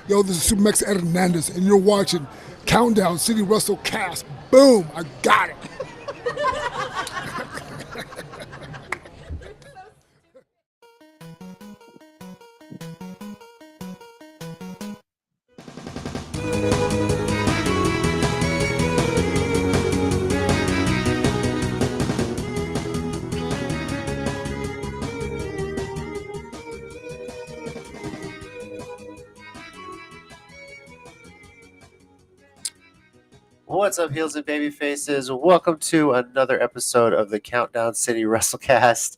Yo, this is Supermax Hernandez, and you're watching Countdown City WrestleCast. Boom! I got it. What's up, heels and baby faces? Welcome to another episode of the Countdown City WrestleCast.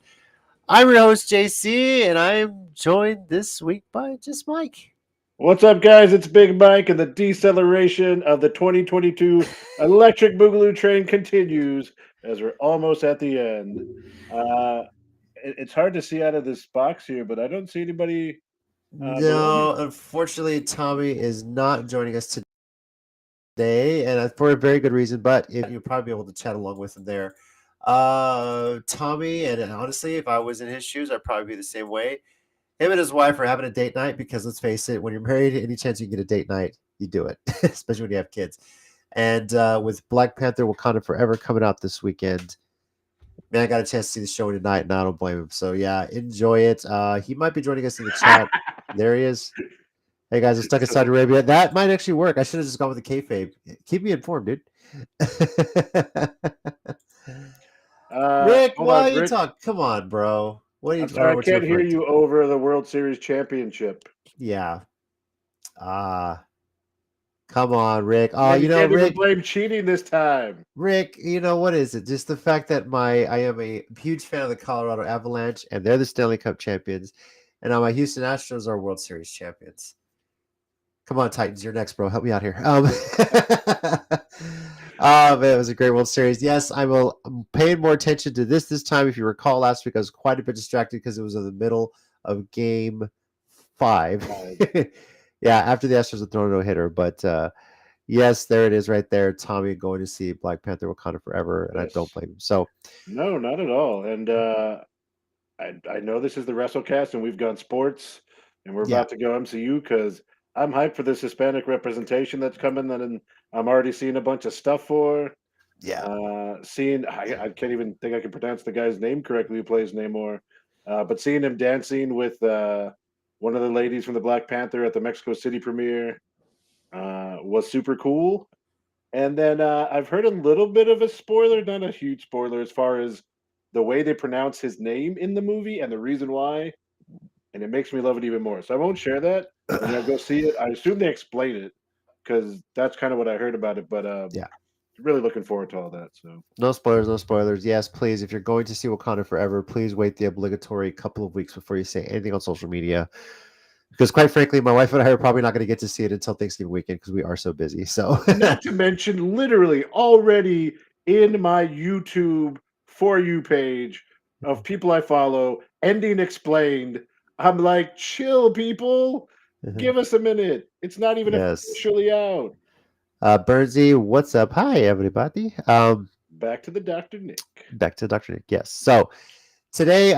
I'm your host, JC, and I'm joined this week by just Mike. What's up, guys? It's Big Mike, and the deceleration of the 2022 Electric Boogaloo train continues as we're almost at the end. It's hard to see out of this box here, but I don't see anybody below me. No, unfortunately, Tommy is not joining us today, and for a very good reason, but you'll probably be able to chat along with him there. Tommy, and honestly, if I was in his shoes, I'd probably be the same way. Him and his wife are having a date night because, let's face it, when you're married, any chance you can get a date night, you do it, especially when you have kids. And with Black Panther Wakanda Forever coming out this weekend, man, I got a chance to see the show tonight, and I don't blame him. So, yeah, enjoy it. He might be joining us in the chat. There he is. Hey, guys, I'm stuck in Saudi Arabia. That might actually work. I should have just gone with the kayfabe. Keep me informed, dude. Rick, why you talk? Come on, bro. What are you? I'm sorry, I can't hear you over the World Series championship. Yeah. Come on, Rick. Oh, Man, you can't Rick. Even blame cheating this time. Rick, what is it? Just the fact that I am a huge fan of the Colorado Avalanche, and they're the Stanley Cup champions, and my Houston Astros are World Series champions. Come on, Titans, you're next, bro. Help me out here. Man, it was a great World Series. Yes, I'm paying more attention to this time. If you recall, last week I was quite a bit distracted because it was in the middle of Game 5. Yeah, after the Astros had thrown a no-hitter. But yes, there it is right there. Tommy going to see Black Panther Wakanda Forever, and yes. I don't blame him. So, no, not at all. And I know this is the WrestleCast, and we've gone sports, and we're about to go MCU because I'm hyped for this Hispanic representation that's coming, and I'm already seeing a bunch of stuff for. Yeah. I can't even think I can pronounce the guy's name correctly who plays Namor, but seeing him dancing with one of the ladies from the Black Panther at the Mexico City premiere was super cool. And then I've heard a little bit of a spoiler, not a huge spoiler, as far as the way they pronounce his name in the movie and the reason why. And it makes me love it even more. So I won't share that. I'll go see it. I assume they explain it because that's kind of what I heard about it. But yeah, really looking forward to all that. So no spoilers, no spoilers. Yes, please. If you're going to see Wakanda Forever, please wait the obligatory couple of weeks before you say anything on social media. Because quite frankly, my wife and I are probably not going to get to see it until Thanksgiving weekend because we are so busy. So not to mention, literally already in my YouTube For You page of people I follow, ending explained. I'm like, chill, people. Give us a minute. It's not even officially out. Bernsey, what's up? Hi, everybody. Back to the Dr. Nick. Back to Dr. Nick, yes. So today,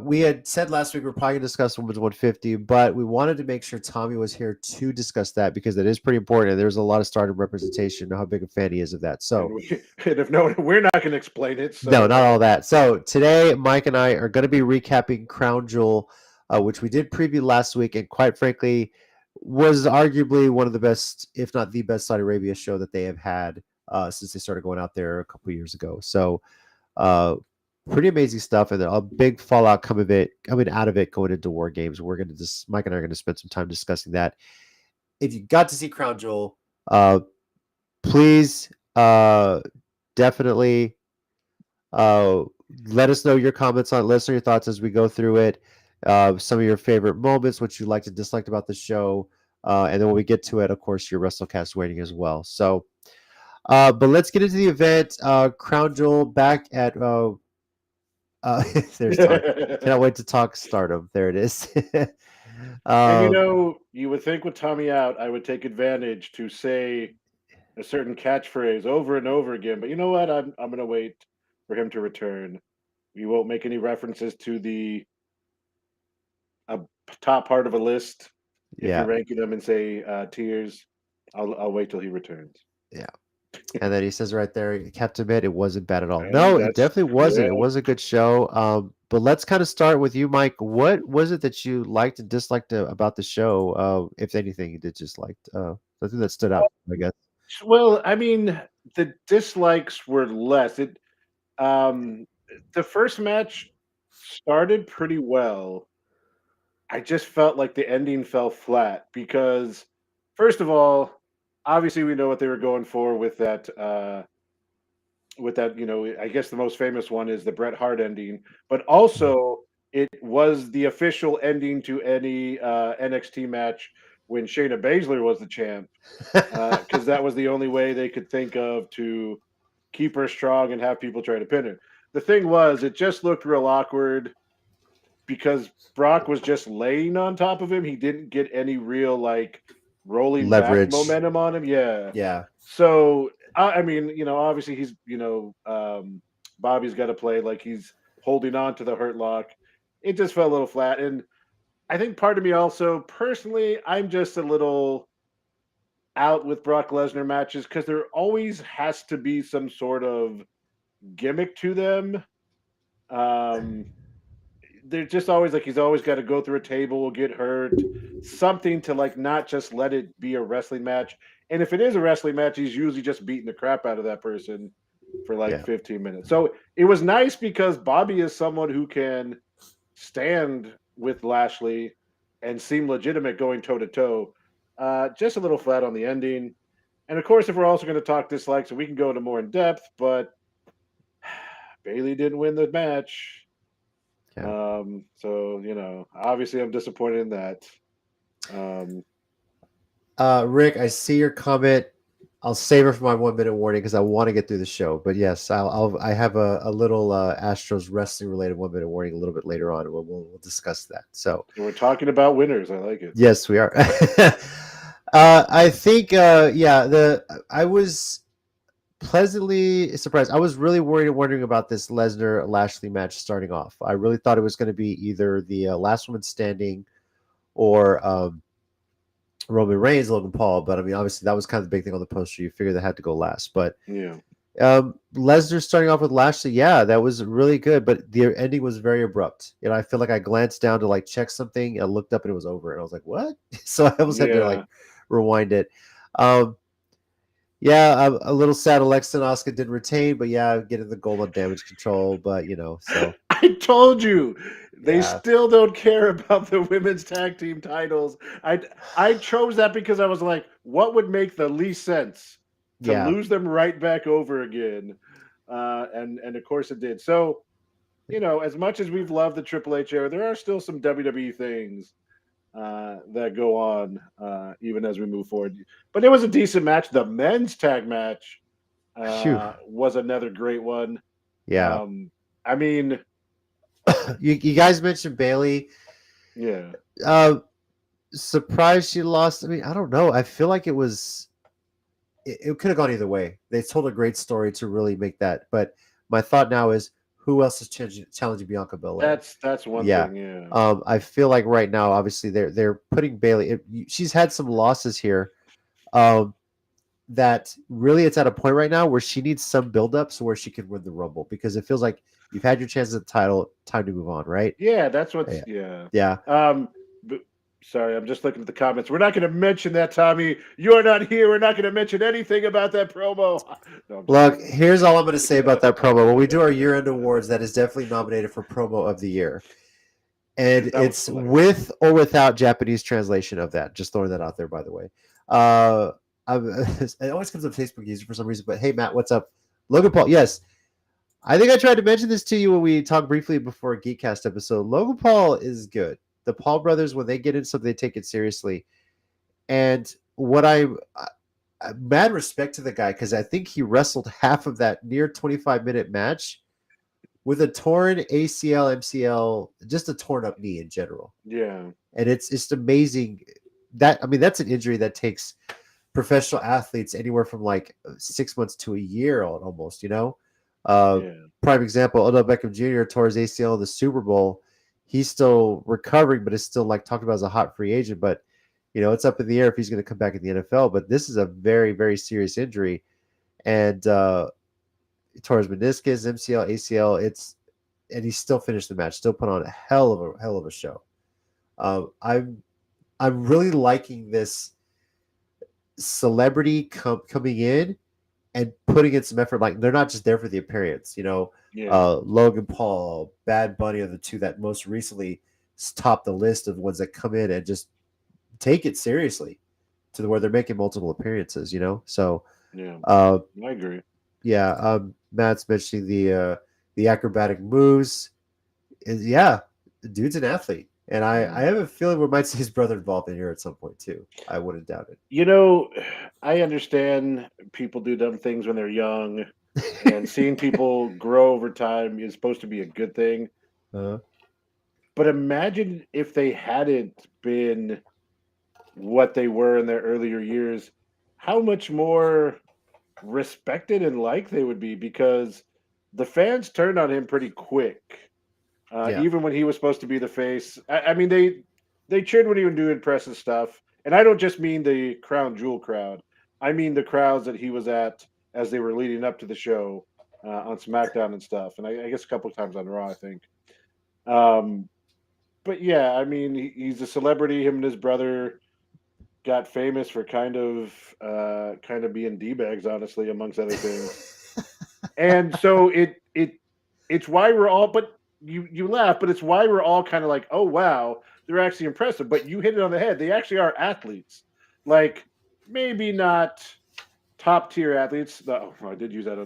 we had said last week we're probably going to discuss Women's 150, but we wanted to make sure Tommy was here to discuss that because that is pretty important. And there's a lot of stardom representation, know how big a fan he is of that. So, and if no, we're not going to explain it. So. No, not all that. So today, Mike and I are going to be recapping Crown Jewel, which we did preview last week, and quite frankly, was arguably one of the best, if not the best, Saudi Arabia show that they have had since they started going out there a couple of years ago. So, pretty amazing stuff, and a big fallout coming out of it going into War Games. We're going to Mike and I are going to spend some time discussing that. If you got to see Crown Jewel, please definitely let us know your comments on it. Let us know your thoughts as we go through it. Some of your favorite moments, what you liked and disliked about the show. And then when we get to it, of course, your WrestleCast rating as well. So, but let's get into the event. Crown Jewel back at there's talk. Cannot wait to talk Stardom. There it is. And you would think with Tommy out, I would take advantage to say a certain catchphrase over and over again. But you know what? I'm going to wait for him to return. We won't make any references to the top part of a list If you're ranking them and say tiers, I'll wait till he returns. Yeah. And then he says right there, Captain Mid, it wasn't bad at all. And No, it definitely wasn't. yeah. It was a good show. But let's kind of start with you, Mike. What was it that you liked and disliked about the show? If anything, you did dislike. Something that stood out, I guess. Well, I mean, the dislikes were less. The first match started pretty well. I just felt like the ending fell flat because, first of all, obviously we know what they were going for with that. I guess the most famous one is the Bret Hart ending, but also it was the official ending to any NXT match when Shayna Baszler was the champ, because that was the only way they could think of to keep her strong and have people try to pin her. The thing was, it just looked real awkward because Brock was just laying on top of him. He didn't get any real rolling Leverage. back momentum on him. Yeah. Yeah. So I mean, obviously he's Bobby's got to play like he's holding on to the hurt lock. It just felt a little flat, and I think part of me also personally, I'm just a little out with Brock Lesnar matches because there always has to be some sort of gimmick to them. They're just always he's always got to go through a table, get hurt, something to not just let it be a wrestling match. And if it is a wrestling match, he's usually just beating the crap out of that person for 15 minutes. So it was nice because Bobby is someone who can stand with Lashley and seem legitimate going toe to toe. Just a little flat on the ending. And of course, if we're also going to talk dislikes, we can go into more in depth, but Bayley didn't win the match. Yeah. So, obviously I'm disappointed in that. Rick, I see your comment. I'll save it for my 1 minute warning because I want to get through the show. But yes, I have a little Astros wrestling related 1 minute warning a little bit later on. We'll discuss that. So we're talking about winners. I like it. Yes, we are. I think I was pleasantly surprised. I was really wondering about this Lesnar Lashley match starting off. I really thought it was going to be either the last woman standing or Roman Reigns, Logan Paul, but I mean, obviously that was kind of the big thing on the poster. You figured that had to go last, but yeah. Lesnar starting off with Lashley, that was really good, but the ending was very abrupt. I feel like I glanced down to check something, I looked up and it was over, and I was like, "What?" So I almost had to rewind it. A little sad Alexa and Asuka didn't retain, but getting the gold on damage control, but so. I told you they still don't care about the women's tag team titles. I chose that because I was like, what would make the least sense to lose them right back over again? And of course it did. So, as much as we've loved the Triple H era, there are still some WWE things that go on even as we move forward. But it was a decent match. The men's tag match was another great one. Yeah. I mean, you guys mentioned Bayley. Yeah. Surprised she lost. I mean, I don't know. I feel like it could have gone either way. They told a great story to really make that. But my thought now is, who else is challenging Bianca Belair? That's one thing. Yeah. I feel like right now, obviously, they're putting Bayley. She's had some losses here. That really, it's at a point right now where she needs some buildup so where she can win the Rumble, because it feels like you've had your chance at the title, time to move on, right? Yeah, that's what's yeah. But, sorry, I'm just looking at the comments. We're not going to mention that, Tommy. You're not here. We're not going to mention anything about that promo. No, look, here's all I'm going to say about that promo. When we do our year-end awards, that is definitely nominated for promo of the year, and it's with or without Japanese translation of that. Just throwing that out there, by the way. It always comes up Facebook user for some reason, but hey, Matt, what's up? Logan Paul, yes. I think I tried to mention this to you when we talked briefly before a Geekcast episode. Logan Paul is good. The Paul brothers, when they get into something, they take it seriously. And what mad respect to the guy, because I think he wrestled half of that near 25-minute match with a torn ACL, MCL, just a torn up knee in general. Yeah. And it's just amazing. That's an injury that takes professional athletes anywhere from 6 months to a year almost, Prime example, Odell Beckham Jr. tore his ACL in the Super Bowl. He's still recovering, but is still talked about as a hot free agent. But It's up in the air if he's going to come back in the NFL. But this is a very, very serious injury, and tore his meniscus, MCL, ACL. And he still finished the match, still put on a hell of a show. I'm really liking this celebrity coming in and putting in some effort. Like, they're not just there for the appearance, Logan Paul, Bad Bunny are the two that most recently topped the list of ones that come in and just take it seriously to where they're making multiple appearances, So yeah, I agree. Yeah, Matt's mentioning the acrobatic moves. The dude's an athlete. And I have a feeling we might see his brother involved in here at some point too. I wouldn't doubt it. I understand people do dumb things when they're young, and seeing people grow over time is supposed to be a good thing. But imagine if they hadn't been what they were in their earlier years, how much more respected and liked they would be, because the fans turned on him pretty quick. Even when he was supposed to be the face. I mean, they cheered when he would do impressive stuff. And I don't just mean the Crown Jewel crowd. I mean the crowds that he was at as they were leading up to the show on SmackDown and stuff. And I guess a couple of times on Raw, I think. But yeah, I mean, he's a celebrity. Him and his brother got famous for kind of being D-bags, honestly, amongst other things. And so it's why we're all, but you laugh, but it's why we're all kind of like, oh wow, they're actually impressive. But you hit it on the head. They actually are athletes. Like, maybe not top tier athletes. Oh, I did use that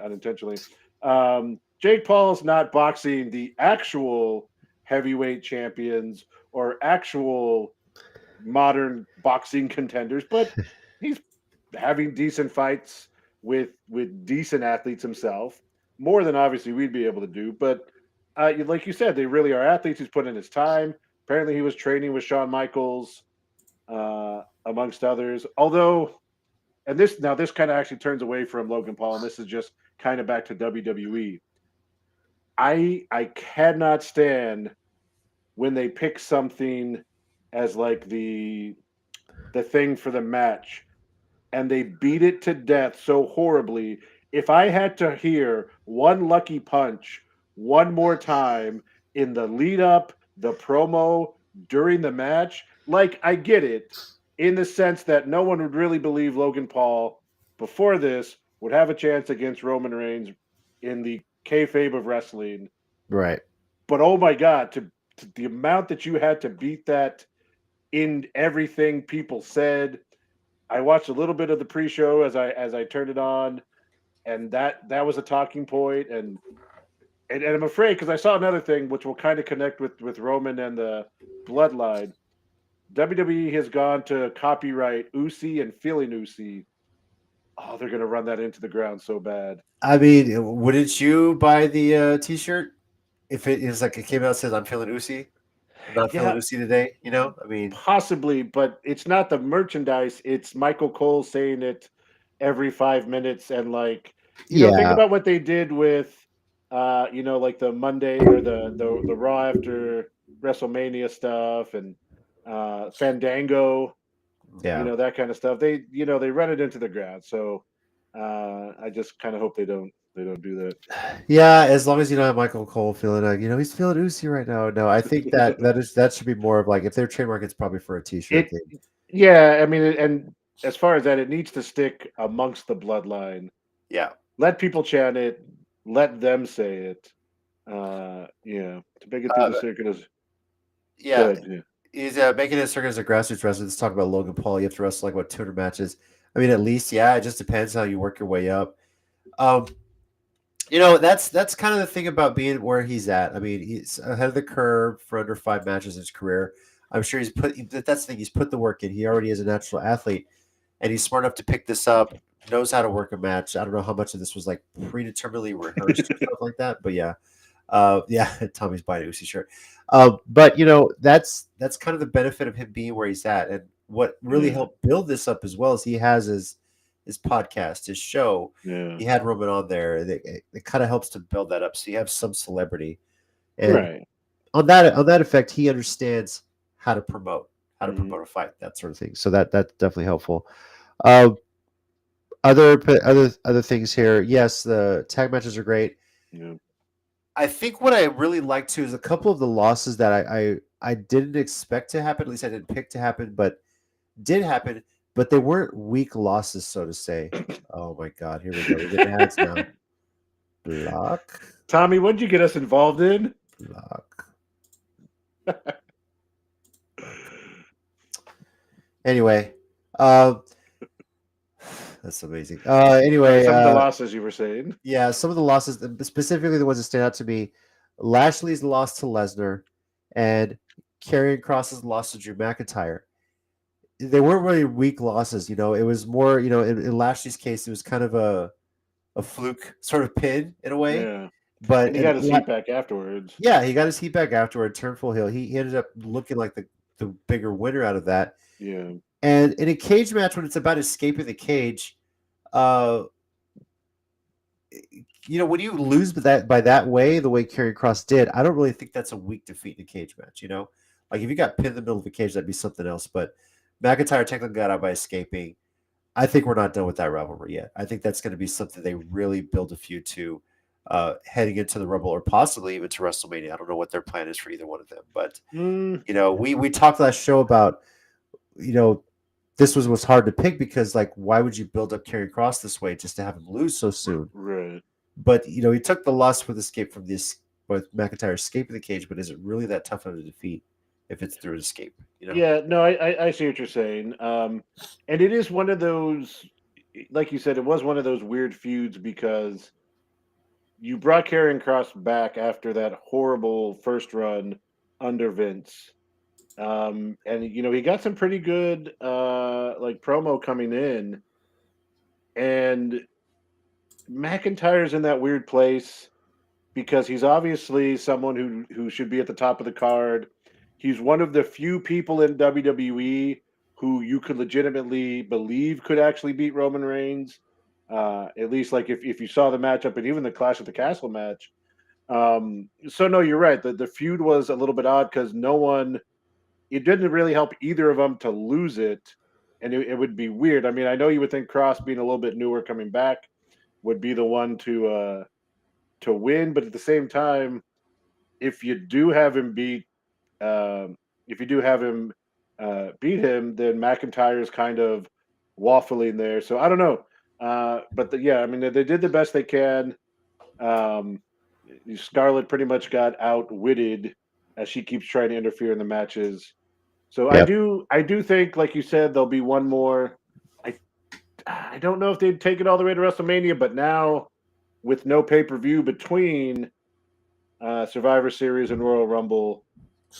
unintentionally. Jake Paul's not boxing the actual heavyweight champions or actual modern boxing contenders, but he's having decent fights with decent athletes himself, more than obviously we'd be able to do. But like you said, they really are athletes. He's put in his time. Apparently he was training with Shawn Michaels, amongst others. Although, and this kind of actually turns away from Logan Paul, and this is just kind of back to WWE. I cannot stand when they pick something as like the thing for the match and they beat it to death so horribly. If I had to hear one lucky punch one more time in the lead up, the promo, during the match, like, I get it in the sense that no one would really believe Logan Paul before this would have a chance against Roman Reigns in the kayfabe of wrestling. Right. But oh my God, to the amount that you had to beat that in everything people said. I watched a little bit of the pre-show as I turned it on, and that was a talking point. And I'm afraid, because I saw another thing which will kind of connect with Roman and the bloodline. WWE has gone to copyright Usi and feeling Usi. Oh, they're going to run that into the ground so bad. I mean, wouldn't you buy the T-shirt if it is like it came out and says I'm feeling Usi? I'm not feeling Usi today, I mean, possibly, but it's not the merchandise. It's Michael Cole saying it every 5 minutes, and like, think about what they did with, like the Monday or the Raw after WrestleMania stuff, and Fandango, that kind of stuff. They run it into the ground. So I just kind of hope they don't do that. Yeah, as long as you don't have Michael Cole feeling like, he's feeling Uzi right now. No, I think that should be more of like, if their trademark, it's probably for a T-shirt thing. Yeah, I mean, and as far as that, it needs to stick amongst the bloodline. Yeah. Let people chant it. Let them say it. To make it through the circuit is good. He's making his circuit as a grassroots wrestler. Let's talk about Logan Paul. You have to wrestle like 200 matches. I mean, at least, it just depends how you work your way up. That's kind of the thing about being where he's at. I mean, he's ahead of the curve for under 5 matches in his career. I'm sure that's the thing. He's put the work in. He already is a natural athlete, and he's smart enough to pick this up, knows how to work a match. I don't know how much of this was like predeterminedly rehearsed or stuff like that, but yeah. Tommy's buying a Uzi shirt. But that's kind of the benefit of him being where he's at. And what really helped build this up as well is he has his podcast, his show. Yeah. He had Roman on there. It kind of helps to build that up. So you have some celebrity. And on that effect, he understands how to promote, how to Mhm. promote a fight, that sort of thing. So that's definitely helpful. Uh, other things here. Yes, the tag matches are great. Yeah. I think what I really like too is a couple of the losses that I didn't expect to happen. At least I didn't pick to happen, but did happen. But they weren't weak losses, so to say. Oh my God, here we go. We're getting ads now. Block, Tommy, what did you get us involved in? block. Anyway, um, that's amazing. Anyway, Some of the losses you were saying. yeah, some of the losses, specifically the ones that stand out to me, Lashley's loss to Lesnar, and Karrion Kross's loss to Drew McIntyre. They weren't really weak losses, you know. It was more, you know, in Lashley's case, it was kind of a fluke sort of pin in a way. Yeah. But And he got his heat back afterwards. yeah, he got his heat back afterward, turned full heel. He ended up looking like the bigger winner out of that. Yeah. And in a cage match, when it's about escaping the cage, uh, you know, when you lose by that way, the way Karrion Kross did, I don't really think that's a weak defeat in a cage match. You know, like if you got pinned in the middle of the cage, that'd be something else. But McIntyre technically got out by escaping. I think we're not done with that rivalry yet. I think that's going to be something they really build a feud to heading into the Rumble or possibly even to WrestleMania. I don't know what their plan is for either one of them, but you know, we talked last show about, you know, this was hard to pick because like why would you build up Karrion Kross this way just to have him lose so soon? Right. But you know, he took the loss with escape from this with McIntyre escaping the cage, but is it really that tough of a defeat if it's through an escape? You know? Yeah, no, I see what you're saying. And it is one of those, like you said, it was one of those weird feuds because you brought Karrion Kross back after that horrible first run under Vince. And you know, he got some pretty good like promo coming in, and McIntyre's in that weird place because he's obviously someone who should be at the top of the card. He's one of the few people in WWE who you could legitimately believe could actually beat Roman Reigns. At least like if you saw the matchup and even the Clash at the Castle match. So no, you're right. The feud was a little bit odd because it didn't really help either of them to lose it. And it would be weird. I mean, I know you would think Cross being a little bit newer coming back would be the one to win, but at the same time, if you do have him beat, if you do have him beat him, then McIntyre is kind of waffling there. So I don't know, but yeah, I mean they did the best they can. Um, Scarlett pretty much got outwitted as she keeps trying to interfere in the matches. So Yep. I do think, like you said, there'll be one more. I don't know if they'd take it all the way to WrestleMania, but now with no pay-per-view between Survivor Series and Royal Rumble,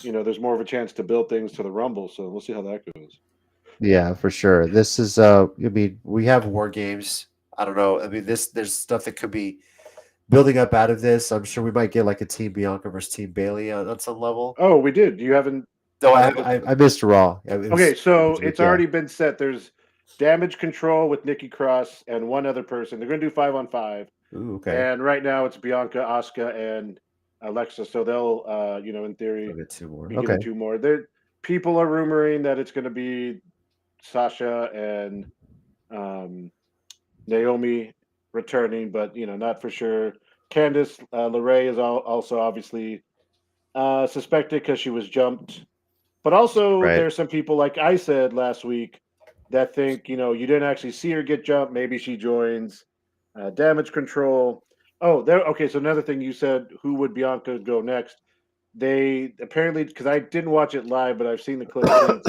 you know, there's more of a chance to build things to the Rumble. So we'll see how that goes. Yeah, for sure. This is I mean, we have war games. I don't know. I mean, there's stuff that could be building up out of this. I'm sure we might get like a Team Bianca versus Team Bailey on some level. Oh, we did. You haven't. No, I missed Raw. Okay, so it's yeah. already been set. There's Damage Control with Nikki Cross and one other person. They're going to do 5-on-5. Ooh, okay. And right now it's Bianca, Asuka, and Alexa. So they'll, you know, in theory, I'll get two more. be Okay. getting two more. People are rumoring that it's going to be Sasha and Naomi returning, but you know, not for sure. Candice LeRae is also obviously suspected because she was jumped. But also, Right. there's some people, like I said last week, that think, you know, you didn't actually see her get jumped. Maybe she joins Damage Control. Oh, there. Okay, so another thing you said, who would Bianca go next? They apparently, because I didn't watch it live, but I've seen the clip since.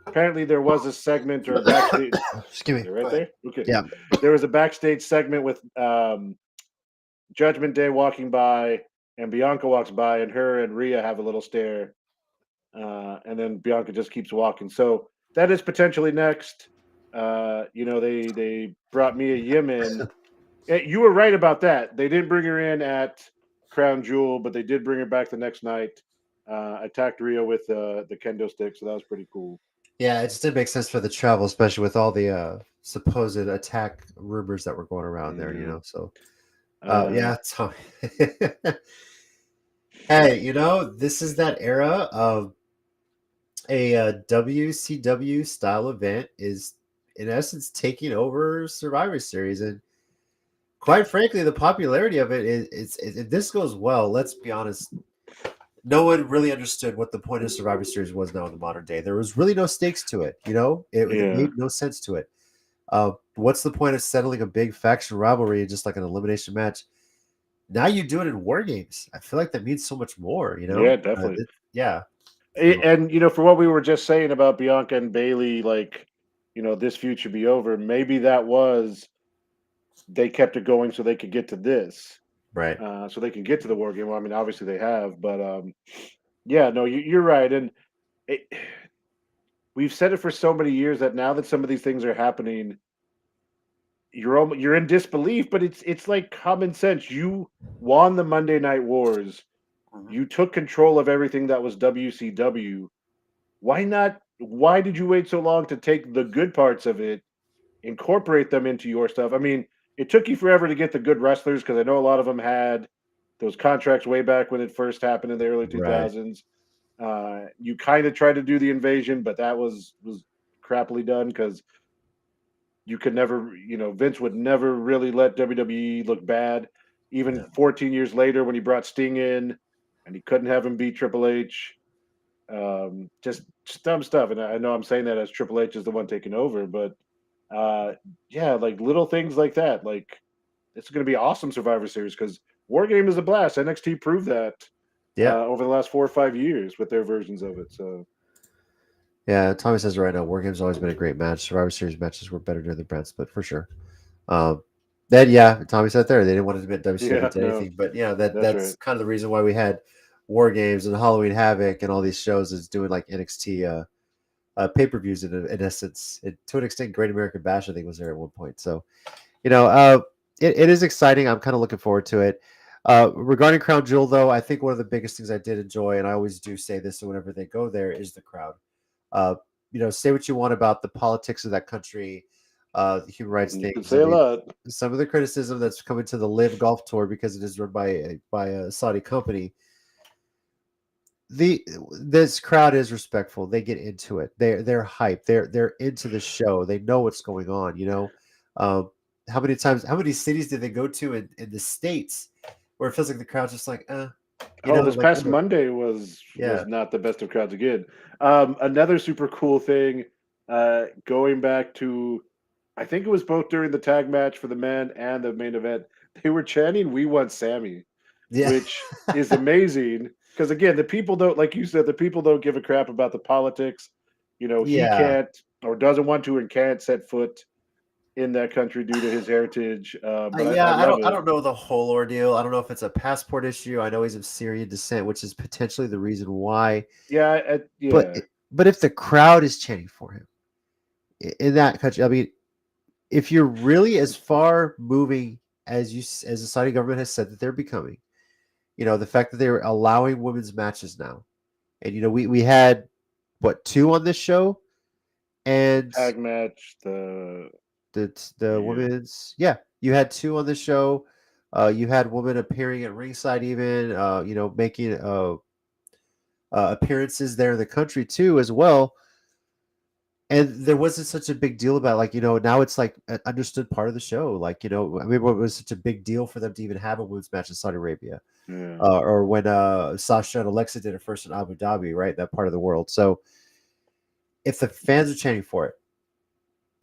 Apparently, there was a segment or a backstage. Excuse me. Right there. Okay. Yeah. There was a backstage segment with Judgment Day walking by, and Bianca walks by, and her and Rhea have a little stare. And then Bianca just keeps walking. So that is potentially next. You know, they brought Mia Yim in. You were right about that. They didn't bring her in at Crown Jewel, but they did bring her back the next night. Attacked Rhea with the kendo stick, so that was pretty cool. Yeah, it just did make sense for the travel, especially with all the supposed attack rumors that were going around there, you know. So yeah, Tommy. Hey, you know, this is that era of a WCW style event is in essence taking over Survivor Series, and quite frankly, the popularity of it is if this goes well, let's be honest, no one really understood what the point of Survivor Series was now in the modern day. There was really no stakes to it, it Yeah. made no sense to it. What's the point of settling a big faction rivalry just like an elimination match? Now you do it in War Games. I feel like that means so much more, Yeah, definitely. Yeah. So, And for what we were just saying about Bianca and Bailey, like, this feud should be over. Maybe that was they kept it going so they could get to this, right. so they can get to the war game. Well, I mean, obviously they have, but yeah, no, you're right, and it, we've said it for so many years that now that some of these things are happening, you're in disbelief, but it's like common sense. You won the Monday Night Wars. Mhm. You took control of everything that was WCW. Why not? Why did you wait so long to take the good parts of it, incorporate them into your stuff? I mean, it took you forever to get the good wrestlers because I know a lot of them had those contracts way back when it first happened in the early Right. 2000s. You kind of tried to do the invasion, but that was crappily done because you could never, Vince would never really let WWE look bad. Even Yeah. 14 years later, when he brought Sting in, and he couldn't have him beat Triple H, just dumb stuff. And I know I'm saying that as Triple H is the one taking over, but yeah, like little things like that. Like it's going to be awesome Survivor Series because War Game is a blast. NXT proved that Yeah. over the last 4 or 5 years with their versions of it. So Yeah. Tommy says right now, War Games always been a great match. Survivor Series matches were better during the Brents, but for sure. Then yeah, Tommy said there they didn't want to admit WCW yeah, to no, anything, but yeah, that's that's right. kind of the reason why we had War Games and Halloween Havoc and all these shows is doing like NXT pay-per-views in essence. To an extent, Great American Bash I think was there at one point. So you know, it is exciting. I'm kind of looking forward to it. Regarding Crown Jewel, though, I think one of the biggest things I did enjoy, and I always do say this whenever they go there, is the crowd. Uh, say what you want about the politics of that country, the human rights You can things. I say a mean, lot. some of the criticism that's coming to the Live Golf Tour because it is run by a Saudi company. This crowd is respectful. They get into it. They're hyped. They're into the show. They know what's going on. Um, how many cities did they go to in the states where it feels like the crowd's just like, Oh, this like past Monday was yeah, not the best of crowds again. Another super cool thing, going back to, I think it was both during the tag match for the men and the main event, they were chanting "We want Sammy," yeah, which is amazing because again, the people don't, like you said, the people don't give a crap about the politics. He yeah. can't or doesn't want to and can't set foot in that country due to his heritage. But I Yeah, love I it. don't know the whole ordeal. I don't know if it's a passport issue. I know he's of Syrian descent, which is potentially the reason why. Yeah, But yeah. but if the crowd is chanting for him in that country, I mean, if you're really as far moving as the Saudi government has said that they're becoming, the fact that they're allowing women's matches now, and we had what, two on this show, and Tag match, the yeah. women's, yeah, you had two on the show. You had women appearing at ringside, even making appearances there in the country too as well. And there wasn't such a big deal about, like, now it's like an understood part of the show. Like, I mean, what was such a big deal for them to even have a women's match in Saudi Arabia, Yeah. or when Sasha and Alexa did it first in Abu Dhabi, right? That part of the world. So if the fans are chanting for it,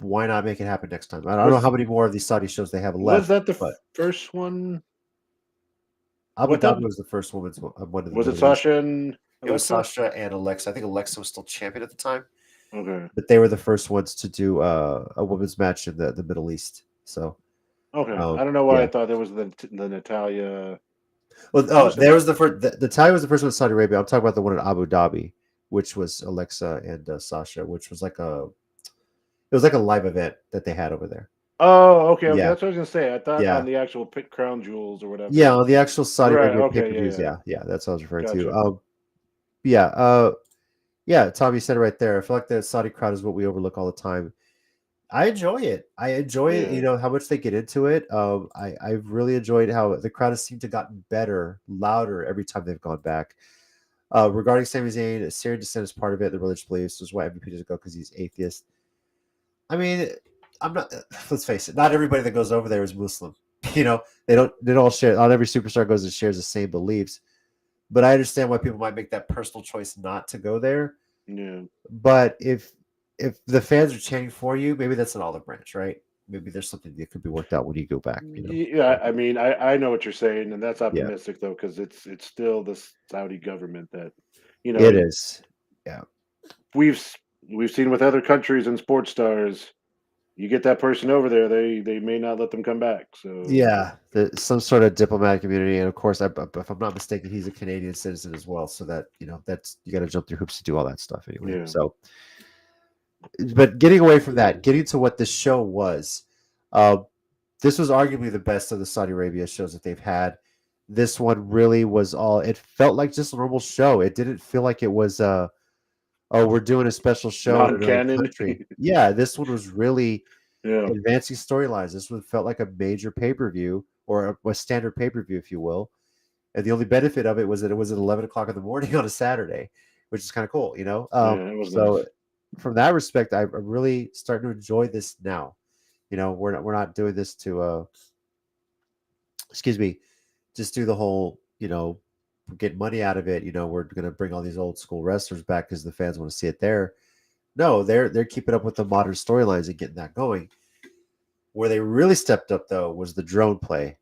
why not make it happen next time? I don't know Was how many more of these Saudi shows they have was left, that the but first one? Abu What Dhabi time was the first women's one of the was it? Middle East. Sasha and It was Alexa? Sasha and Alexa. I think Alexa was still champion at the time, Okay. but they were the first ones to do a women's match in the Middle East. So, Okay. I don't know why I yeah. thought there was the Natalia Well, person. there was the first. The Thai was the first one in Saudi Arabia. I'm talking about the one in Abu Dhabi, which was Alexa and Sasha, which was it was like a live event that they had over there. Oh, okay, okay. Yeah, That's what I was gonna say. I thought on yeah, the actual Crown Jewels or yeah. whatever. On the actual Saudi Right. Arabia pay Okay. per Yeah. views. Yeah. Yeah, yeah. That's what I was referring to. Gotcha. Yeah. Yeah. Tommy said it right there. I feel like the Saudi crowd is what we overlook all the time. I enjoy it. I enjoy it. Yeah. How much they get into it. I've really enjoyed how the crowd has seemed to gotten better, louder every time they've gone back. Regarding Sami Zayn, Syrian descent is part of it. The religious beliefs is why MVP doesn't go because he's atheist. I mean, I'm not. Let's face it. Not everybody that goes over there is Muslim. You know, they don't all share. Not every superstar goes and shares the same beliefs. But I understand why people might make that personal choice not to go there. Yeah. But if the fans are chanting for you, maybe that's an olive branch, right? Maybe there's something that could be worked out when you go back. You know? Yeah, I mean, I know what you're saying, and that's Yeah, optimistic though, because it's still the Saudi government that, you know, it is. Yeah, we've we've seen with other countries and sports stars. You get that person over there, they may not let them come back. So yeah. Some sort of diplomatic community, and of course, if I'm not mistaken, he's a Canadian citizen as well. So that that's you got to jump through hoops to do all that stuff anyway. yeah, So, but getting away from that, getting to what the show was, uh, this was arguably the best of the Saudi Arabia shows that they've had. This one really was all. It felt like just a normal show. It didn't feel like it was oh, we're doing a special show in another non-canon. country. Yeah, this one was really Yeah, advancing storylines. This one felt like a major pay-per-view or a standard pay-per-view, if you will. And the only benefit of it was that it was at 11 o'clock in the morning on a Saturday, which is kind of cool, you know? yeah, it was So nice. from that respect, I'm really starting to enjoy this now. You know, we're not doing this to excuse me, just do the whole, get money out of it. You know, we're going to bring all these old school wrestlers back because the fans want to see it there. No, they're keeping up with the modern storylines and getting that going. Where they really stepped up though was the drone play.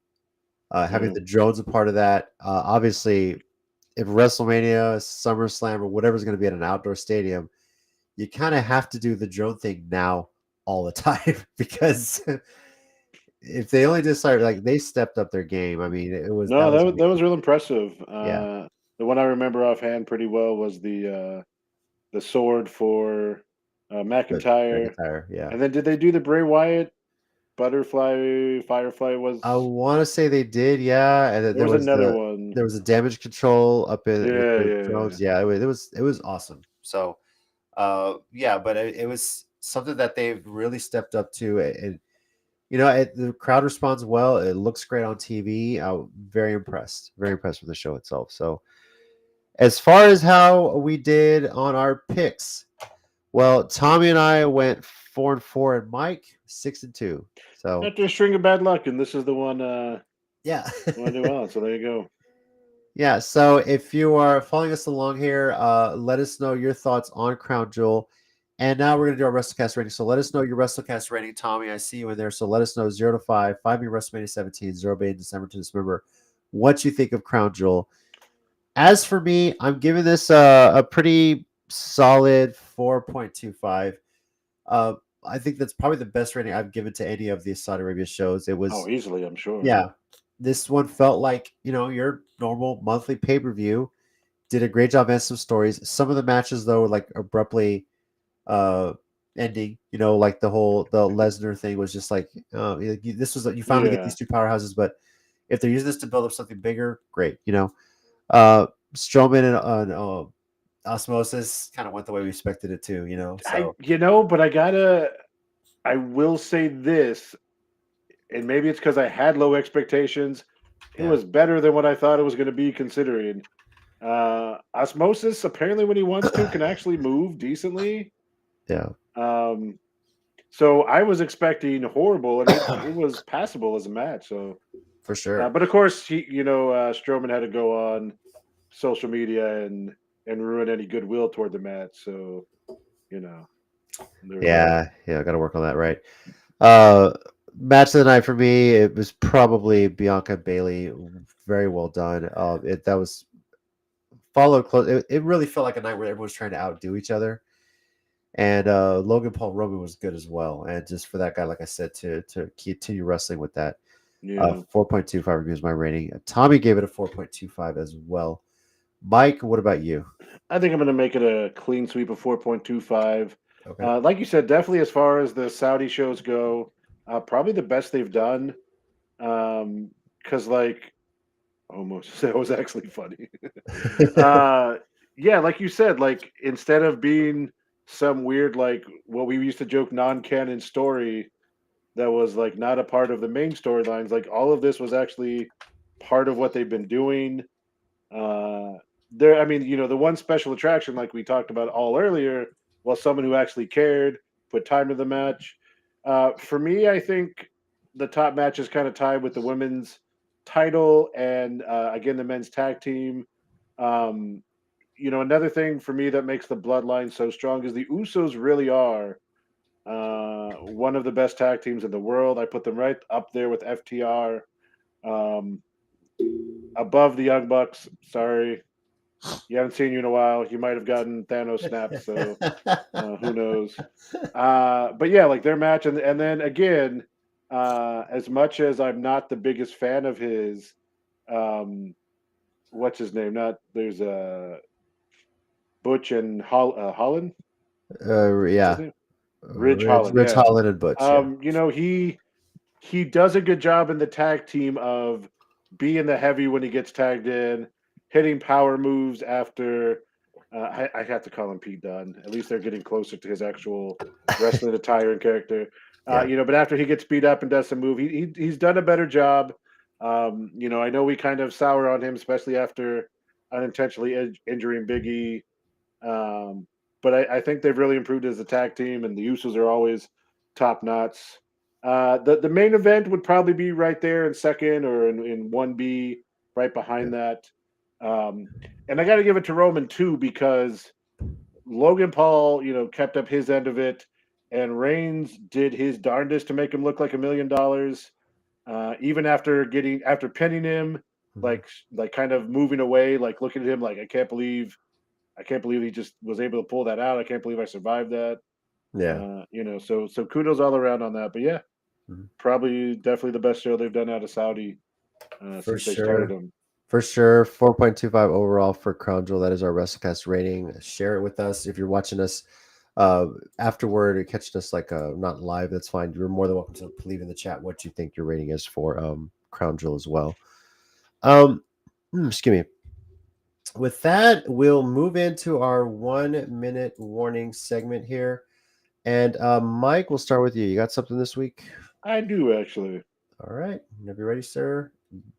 Having Yeah. the drones a part of that. Obviously, if WrestleMania, SummerSlam, or whatever's going to be at an outdoor stadium, you kind of have to do the drone thing now all the time because if they only decided like they stepped up their game. I mean, No, that was that amazing. was real impressive. Yeah, The one I remember offhand pretty well was the sword for but McIntyre. McIntyre, yeah. And then did they do the Bray Wyatt butterfly Firefly? Was I want to say they did, yeah. And then there was another one? there was a damage control up in with Yeah, the yeah, yeah. drones. Yeah, it was awesome. So, yeah, but it was something that they've really stepped up to, and the crowd responds well. It looks great on TV. I'm very impressed with the show itself. So, as far as how we did on our picks, well, Tommy and I went 4-4, and Mike 6-2. So, After a string of bad luck, and this is the one yeah. I do well. So there you go. Yeah, so if you are following us along here, let us know your thoughts on Crown Jewel. And now we're going to do our WrestleCast rating. So let us know your WrestleCast rating, Tommy. I see you in there. So let us know 0 to 5, 5 being WrestleMania 17, 0 being December to Dismember, what you think of Crown Jewel. As for me, I'm giving this a pretty solid 4.25. I think that's probably the best rating I've given to any of the Saudi Arabia shows. It was Oh, easily, I'm sure. yeah, this one felt like, your normal monthly pay-per-view. Did a great job answering some stories. Some of the matches though were like abruptly ending, like the Lesnar thing was just like this was you finally get Yeah. these two powerhouses, but if they're using this to build up something bigger, great. Strowman and Osmosis kind of went the way we expected it to, so But I will say this, and maybe it's because I had low expectations. It yeah. was better than what I thought it was going to be, considering Osmosis, apparently when he wants to, can actually move decently. Yeah. So I was expecting horrible, and it was passable as a match. So, For sure. but of course, Strowman had to go on social media and ruin any goodwill toward the match. So, there's that. Yeah, I got to work on that, right? Match of the night for me, it was probably Bianca Bailey. Very well done. That was followed close. It really felt like a night where everyone was trying to outdo each other. And Logan Paul Roman was good as well. And just for that guy, like I said, to continue wrestling with that. Yeah. 4.25 reviews my rating. Tommy gave it a 4.25 as well. Mike, what about you? I think I'm going to make it a clean sweep of 4.25. Okay. Like you said, definitely as far as the Saudi shows go, probably the best they've done. Because almost that was actually funny. Yeah, like you said, like instead of being some weird like what we used to joke non-canon story that was like not a part of the main storylines, like all of this was actually part of what they've been doing. there, I mean, the one special attraction, like we talked about all earlier, was someone who actually cared, put time to the match. For me, I think the top match is kind of tied with the women's title and again the men's tag team. Um, another thing for me that makes the bloodline so strong is the Usos really are one of the best tag teams in the world. I put them right up there with FTR, um, above the Young Bucks. Sorry, you haven't seen you in a while. You might have gotten Thanos snapped, so who knows? But yeah, like their match, and then again, as much as I'm not the biggest fan of his, um, what's his name? Not there's Butch and Holland. What's his Yeah, name? Ridge Holland. Rich Yeah. Holland and Butch. Yeah. He does a good job in the tag team of being the heavy when he gets tagged in, hitting power moves after. I have to call him Pete Dunne. At least they're getting closer to his actual wrestling attire and character. Yeah. But after he gets beat up and does some move, he's done a better job. I know we kind of sour on him, especially after unintentionally injuring Big E. But I think they've really improved as a tag team, and the Usos are always top notch. The main event would probably be right there in second or in 1B, right behind that. And I got to give it to Roman too, because Logan Paul, kept up his end of it, and Reigns did his darndest to make him look like $1 million. Even after pinning him, like kind of moving away, like looking at him like I can't believe he just was able to pull that out. I can't believe I survived that. Yeah. So kudos all around on that. But yeah, probably definitely the best show they've done out of Saudi For since they started sure. them. For sure. 4.25 overall for Crown Jewel. That is our WrestleCast rating. Share it with us. If you're watching us afterward or catching us like not live, that's fine. You're more than welcome to leave in the chat what you think your rating is for Crown Jewel as well. Excuse me. With that, we'll move into our 1 minute warning segment here. And Mike, we'll start with you. You got something this week? I do, actually. All right. Whenever you're ready, sir,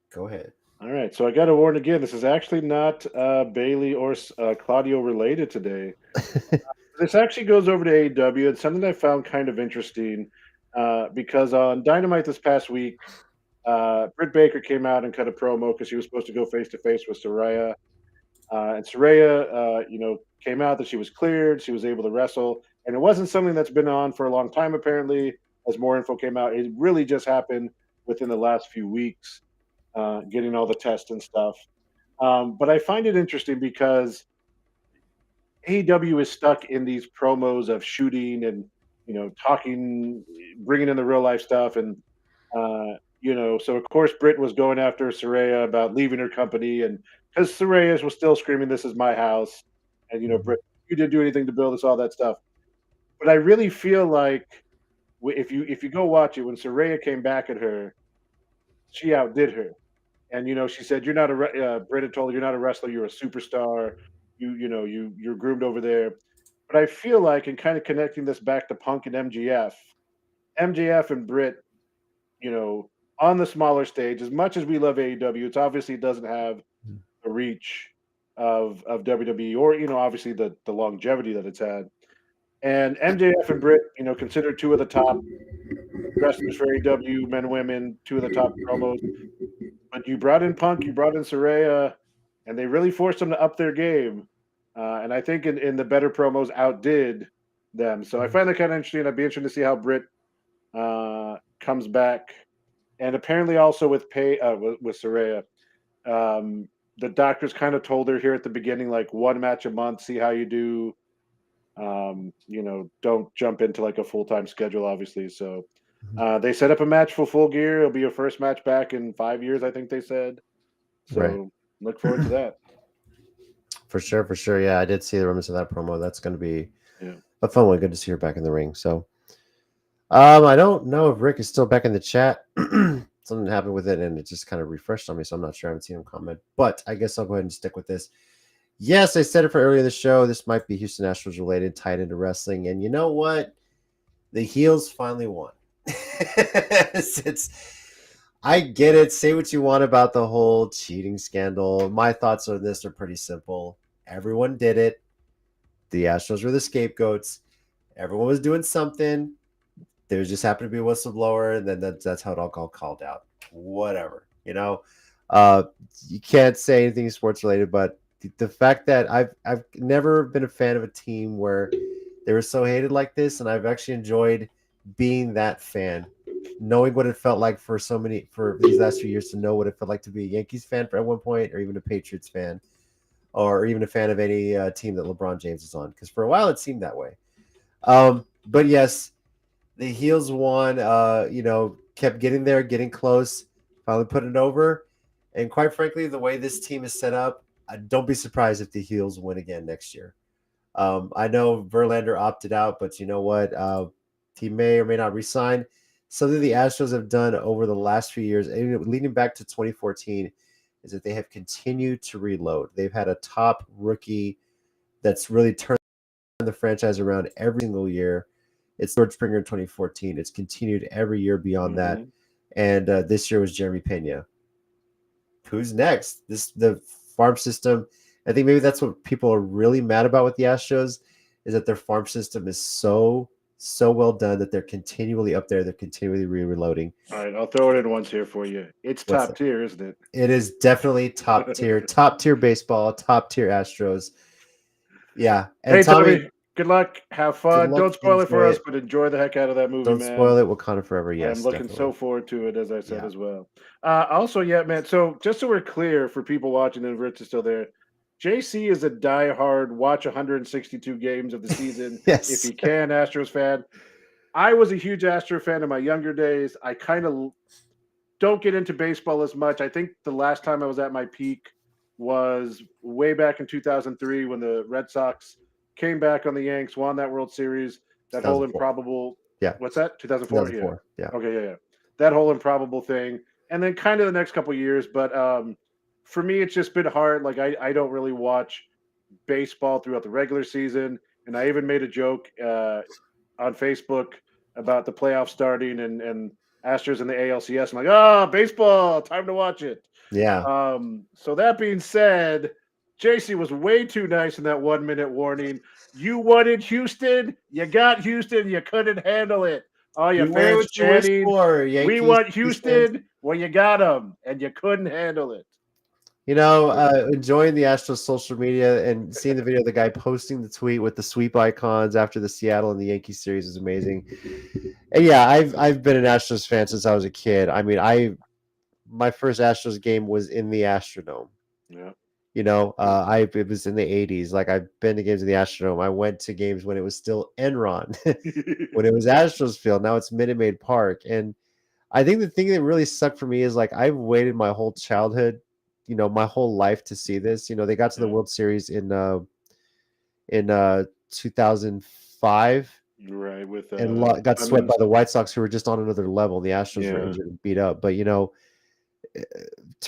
go ahead. All right. So I got to warn again, this is actually not Bailey or Claudio related today. This actually goes over to AEW. It's something I found kind of interesting because on Dynamite this past week, Britt Baker came out and cut a promo because she was supposed to go face-to-face with Saraya. And Saraya, came out that she was cleared. She was able to wrestle. And it wasn't something that's been on for a long time, apparently, as more info came out. It really just happened within the last few weeks, getting all the tests and stuff. But I find it interesting because AEW is stuck in these promos of shooting and, talking, bringing in the real life stuff. And, so of course Britt was going after Saraya about leaving her company, and because Saraya was still screaming, "This is my house," and Britt, you didn't do anything to build this, all that stuff. But I really feel like if you go watch it, when Saraya came back at her, she outdid her, and she said, "You're not Britt had told her, you're not a wrestler, you're a superstar. You're groomed over there." But I feel like, and kind of connecting this back to Punk and MJF and Britt, on the smaller stage, as much as we love AEW, it obviously doesn't have the reach of WWE or, obviously the longevity that it's had. And MJF and Britt, considered two of the top wrestlers for AEW, men, women, two of the top promos. But you brought in Punk, you brought in Saraya, and they really forced them to up their game. And I think in the better promos outdid them. So I find that kind of interesting. I'd be interested to see how Britt comes back. And apparently also with Saraya, the doctors kind of told her here at the beginning, like, one match a month, see how you do. Don't jump into like a full-time schedule, obviously. So they set up a match for Full Gear. It'll be your first match back in 5 years, I think they said. So Right. Look forward to that. For sure. Yeah, I did see the remnants of that promo. That's going to be Yeah. a fun one. Good to see her back in the ring. So, I don't know if Rick is still back in the chat. Something happened with it, and it just kind of refreshed on me, so I'm not sure. I haven't seen him comment, but I guess I'll go ahead and stick with this. Yes, I said it for earlier in the show. This might be Houston Astros related, tied into wrestling, and you know what? The heels finally won. I get it. Say what you want about the whole cheating scandal. My thoughts on this are pretty simple. Everyone did it. The Astros were the scapegoats. Everyone was doing something. There just happened to be a whistleblower, and then that's how it all got called out. Whatever, uh, you can't say anything sports related, but the fact that I've never been a fan of a team where they were so hated like this, and I've actually enjoyed being that fan, knowing what it felt like for these last few years to know what it felt like to be a Yankees fan at one point, or even a Patriots fan, or even a fan of any team that LeBron James is on. Because for a while it seemed that way. But yes, the heels won. Kept getting there, getting close, finally putting it over. And quite frankly, the way this team is set up, don't be surprised if the heels win again next year. I know Verlander opted out, but you know what? He may or may not resign. Something the Astros have done over the last few years, leading back to 2014, is that they have continued to reload. They've had a top rookie that's really turned the franchise around every single year. It's George Springer in 2014. It's continued every year beyond that. And this year was Jeremy Pena. Who's next? The farm system. I think maybe that's what people are really mad about with the Astros, is that their farm system is so well done that they're continually up there. They're continually reloading. All right, I'll throw it in once here for you. It's top tier, isn't it? It is definitely top tier. Top tier baseball. Top tier Astros. Yeah. And hey, Tommy, good luck. Have fun. Don't spoil it for us, but enjoy the heck out of that movie, man. Don't spoil it. Wakanda Forever, yes. I'm looking so forward to it, as I said as well. Also, man, so just so we're clear for people watching, and Rich is still there, JC is a diehard watch 162 games of the season if he can, Astros fan. I was a huge Astros fan in my younger days. I kind of don't get into baseball as much. I think the last time I was at my peak was way back in 2003 when the Red Sox came back on the Yanks, won that World Series. That whole improbable what's that? 2004? Yeah. Okay, yeah. That whole improbable thing. And then kind of the next couple of years, but for me, it's just been hard. Like I don't really watch baseball throughout the regular season. And I even made a joke on Facebook about the playoffs starting and Astros in the ALCS. I'm like, baseball, time to watch it. Yeah. So that being said, JC was way too nice in that 1 minute warning. You wanted Houston, you got Houston, you couldn't handle it. All your fans chanting, we want Houston. Well, you got them, and you couldn't handle it. Enjoying the Astros social media and seeing the video of the guy posting the tweet with the sweep icons after the Seattle and the Yankees series is amazing. And yeah, I've been an Astros fan since I was a kid. I mean, my first Astros game was in the Astrodome. Yeah. It was in the 80s. Like, I've been to games in the Astrodome. I went to games when it was still Enron, when it was Astros Field. Now it's Minute Maid Park. And I think the thing that really sucked for me is, like, I've waited my whole childhood, my whole life to see this. They got to the World Series in 2005. Right. And got swept by the White Sox, who were just on another level. The Astros were injured and beat up. But,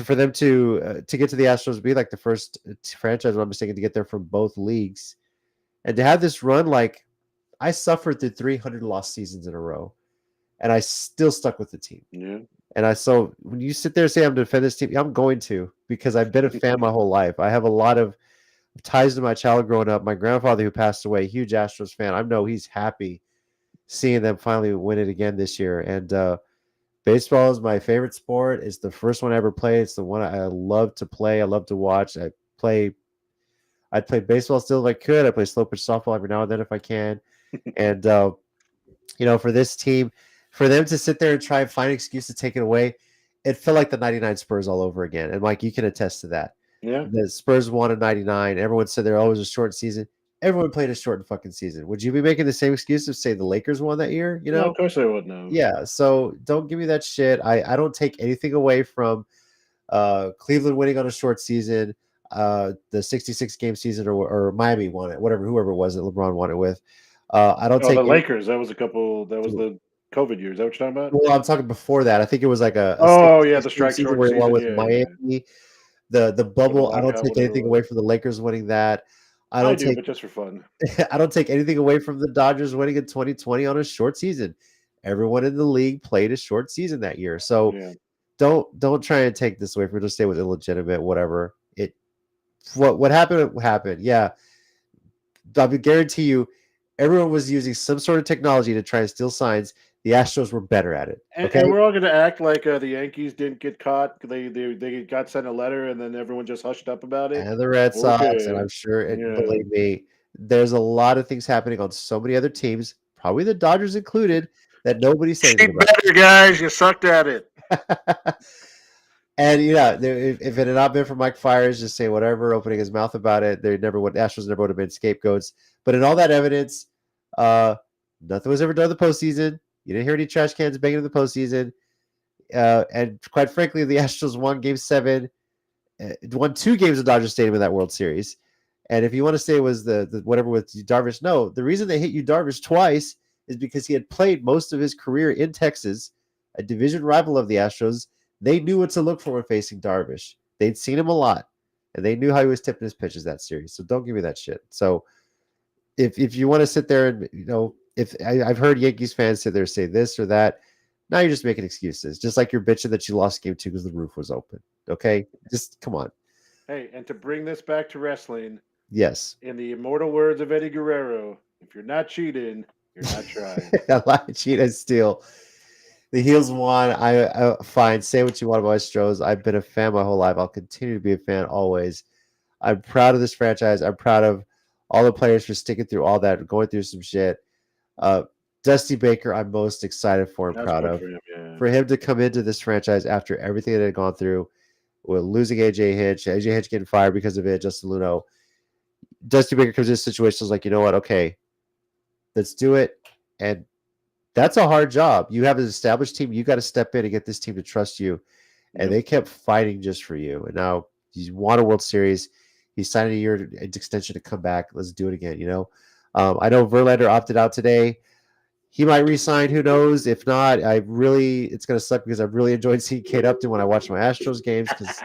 for them to get to the Astros, be like the first franchise, I'm mistaken, to get there from both leagues, and to have this run, like, I suffered through 300 lost seasons in a row, and I still stuck with the team. Yeah. And so when you sit there and say I'm going to defend this team, I'm going to, because I've been a fan my whole life. I have a lot of ties to my child growing up. My grandfather, who passed away, huge Astros fan. I know he's happy seeing them finally win it again this year. And baseball is my favorite sport. It's the first one I ever played. It's the one I love to play. I love to watch. I'd play baseball still if I could. I play slow pitch softball every now and then if I can. And for this team, for them to sit there and try and find an excuse to take it away, it felt like the 99 Spurs all over again. And Mike, you can attest to that. Yeah. The Spurs won in 99. Everyone said they're always a short season. Everyone played a shortened fucking season. Would you be making the same excuse if, say, the Lakers won that year? No, of course I would know. Yeah, so don't give me that shit. I don't take anything away from Cleveland winning on a short season, the 66-game season, or Miami won it, whoever it was that LeBron won it with. I don't take the Lakers. That was the COVID years. Is that what you're talking about? Well, I'm talking before that. I think it was like the strike season where he won with Miami. The bubble. I don't take anything away from the Lakers winning that. I do, but just for fun. I don't take anything away from the Dodgers winning in 2020 on a short season. Everyone in the league played a short season that year. So don't try and take this away from me. Just say it was illegitimate, whatever. What happened. Yeah, I would guarantee you, everyone was using some sort of technology to try and steal signs. The Astros were better at it. Okay, And we're all going to act like the Yankees didn't get caught. They got sent a letter, and then everyone just hushed up about it. and the Red Sox, and Okay, I'm sure, and yeah. believe me, there's a lot of things happening on so many other teams, probably the Dodgers included, that nobody's saying anything about. Better, guys. You sucked at it. And if it had not been for Mike Fiers just saying whatever, opening his mouth about it, Astros never would have been scapegoats. But in all that evidence, nothing was ever done in the postseason. You didn't hear any trash cans banging in the postseason. And quite frankly, the Astros won Game 7, won 2 games at Dodger Stadium in that World Series. And if you want to say it was the whatever with Yu Darvish, no, the reason they hit Yu Darvish twice is because he had played most of his career in Texas, a division rival of the Astros. They knew what to look for when facing Darvish. They'd seen him a lot, and they knew how he was tipping his pitches that series. So don't give me that shit. So if you want to sit there and if I've heard Yankees fans sit there and say this or that, now you're just making excuses. Just like you're bitching that you lost Game 2 because the roof was open. Okay, just come on. Hey, and to bring this back to wrestling, Yes. in the immortal words of Eddie Guerrero, if you're not cheating, you're not trying. I like cheat and steal. The heels won. I fine. Say what you want about Astros. I've been a fan my whole life. I'll continue to be a fan always. I'm proud of this franchise. I'm proud of all the players for sticking through all that, going through some shit. Dusty Baker, I'm most excited for and proud of. For him to come into this franchise after everything that had gone through, with losing AJ Hitch getting fired because of it, Justin Luno. Dusty Baker comes in situations like, you know what? Okay, let's do it. And that's a hard job. You have an established team. You got to step in and get this team to trust you. And they kept fighting just for you. And now he's won a World Series. He's signed a year extension to come back. Let's do it again. I know Verlander opted out today. He might resign. Who knows? If not, it's going to suck because I've really enjoyed seeing Kate Upton when I watch my Astros games because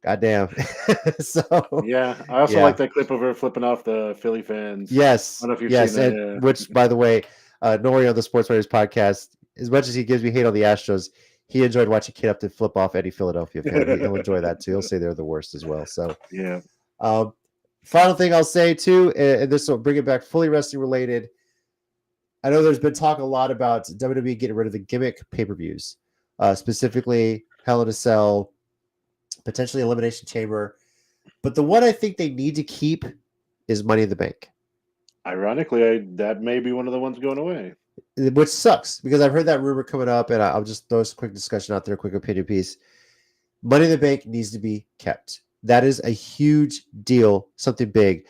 goddamn. I also like that clip of her flipping off the Philly fans. Yes. I don't know if you've seen that. And, which, by the way, Nori on the Sports Writers podcast, as much as he gives me hate on the Astros, he enjoyed watching Kate Upton flip off any Philadelphia fan. He'll enjoy that too. He'll say they're the worst as well. So yeah. Final thing I'll say too, and this will bring it back fully wrestling related. I know there's been talk a lot about WWE getting rid of the Gimmick pay-per-views, specifically Hell in a Cell, potentially Elimination Chamber. But the one I think they need to keep is Money in the Bank. Ironically, that may be one of the ones going away. Which sucks because I've heard that rumor coming up, and I'll just throw a quick discussion out there, a quick opinion piece. Money in the Bank needs to be kept. That is a huge deal, something big.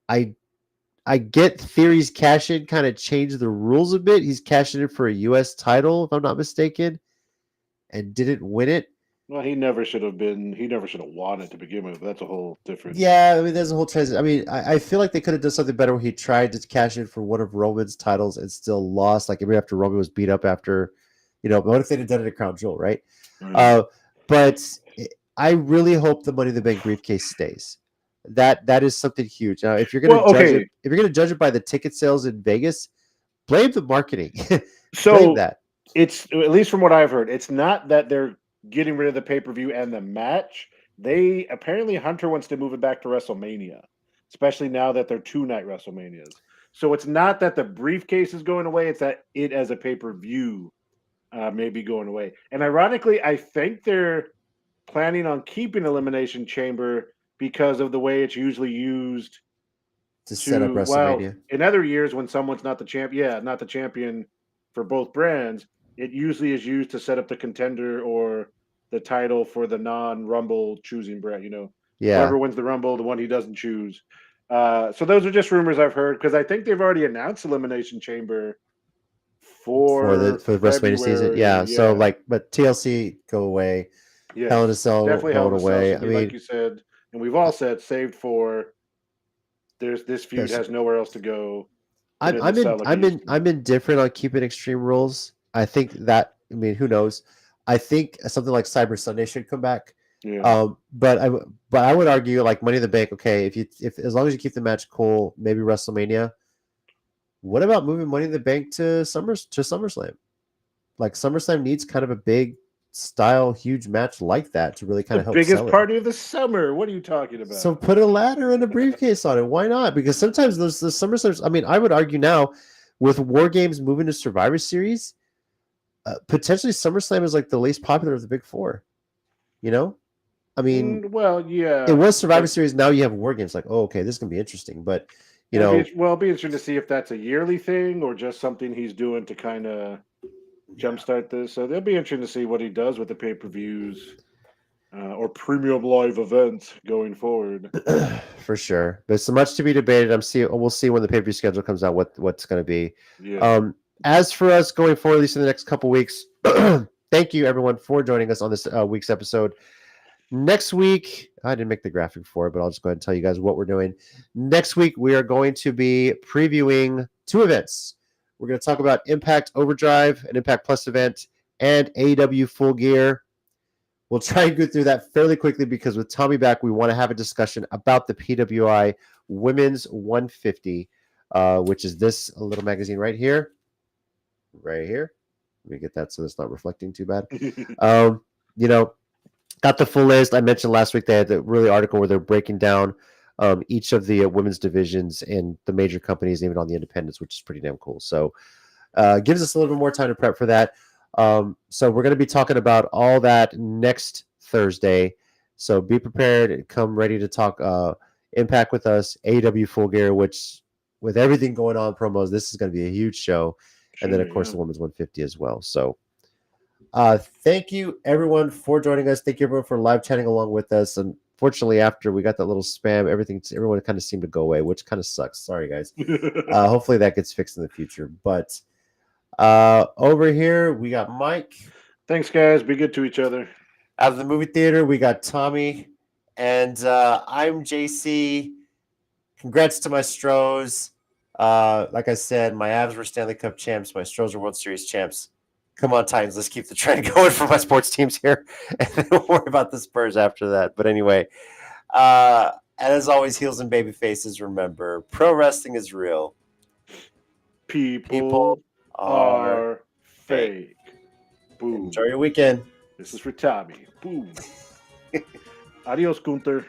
I get Theory's cash-in kind of changed the rules a bit. He's cashing in for a U.S. title, if I'm not mistaken, and didn't win it. Well, he never should have won it to begin with. That's a whole different. Yeah, I mean, there's a whole transition. I mean, I feel like they could have done something better where he tried to cash in for one of Roman's titles and still lost. Like, maybe after Roman was beat up after, what if they'd have done it at Crown Jewel, right? Mm-hmm. But I really hope the Money in the Bank briefcase stays. That is something huge. Now, if you're going to judge it by the ticket sales in Vegas, blame the marketing. So that. It's, at least from what I've heard, it's not that they're getting rid of the pay-per-view and the match. They apparently Hunter wants to move it back to WrestleMania, especially now that they're 2-night WrestleManias. So it's not that the briefcase is going away; it's that it as a pay-per-view may be going away. And ironically, I think they're planning on keeping Elimination Chamber because of the way it's usually used to set up WrestleMania. Well, in other years, when someone's not the champion for both brands, it usually is used to set up the contender or the title for the non-Rumble choosing brand. Whoever wins the Rumble, the one he doesn't choose. So those are just rumors I've heard because I think they've already announced Elimination Chamber for the WrestleMania season. Yeah. So but TLC go away. Yeah. Hell in a Cell go away. I mean, like you said, and we've all said, saved for. This feud has nowhere else to go. I'm indifferent on keeping Extreme Rules. I think that, who knows? I think something like Cyber Sunday should come back. Yeah. But I would argue like Money in the Bank. Okay, if as long as you keep the match cool, maybe WrestleMania. What about moving Money in the Bank to SummerSlam? Like SummerSlam needs kind of a big style huge match like that to really kind The of help biggest sell it. party of the summer. What are you talking about? So put a ladder and a briefcase on it. Why not? Because sometimes those SummerSlams. I mean, I would argue now with War Games moving to Survivor Series, potentially SummerSlam is like the least popular of the big four. You know, I mean, well, yeah, it was Survivor Series. Now you have War Games. Like, oh, okay, this is gonna be interesting. But it'll be interesting to see if that's a yearly thing or just something he's doing to kind of jumpstart this. So it'll be interesting to see what he does with the pay-per-views or premium live events going forward. For sure. There's so much to be debated. We'll see when the pay-per-view schedule comes out what's going to be. Yeah. As for us going forward, at least in the next couple weeks, thank you everyone for joining us on this week's episode. Next week, I didn't make the graphic for it, but I'll just go ahead and tell you guys what we're doing. Next week, we are going to be previewing 2 events. We're going to talk about Impact Overdrive, an Impact Plus event, and AEW Full Gear. We'll try and go through that fairly quickly because with Tommy back, we want to have a discussion about the PWI Women's 150, which is this little magazine right here. Right here. Let me get that so it's not reflecting too bad. Got the full list. I mentioned last week they had the really article where they're breaking down each of the women's divisions and the major companies, even on the independents, which is pretty damn cool. So gives us a little bit more time to prep for that. So we're going to be talking about all that next Thursday. So be prepared. Come ready to talk Impact with us, AEW Full Gear, which with everything going on promos, this is going to be a huge show. And then, of course, the Women's 150 as well. So thank you, everyone, for joining us. Thank you, everyone, for live chatting along with us. Unfortunately, after we got that little spam, everyone kind of seemed to go away, which kind of sucks. Sorry, guys. Hopefully that gets fixed in the future. But over here, we got Mike. Thanks, guys. Be good to each other. Out of the movie theater, we got Tommy. And I'm JC. Congrats to my Stros. Like I said, my Avs were Stanley Cup champs. My Stros are World Series champs. Come on, Titans. Let's keep the trend going for my sports teams here. And then we'll worry about the Spurs after that. But anyway, and as always, heels and baby faces, remember, pro wrestling is real. People are fake. Boom. Enjoy your weekend. This is for Tommy. Boom. Adios, Gunther.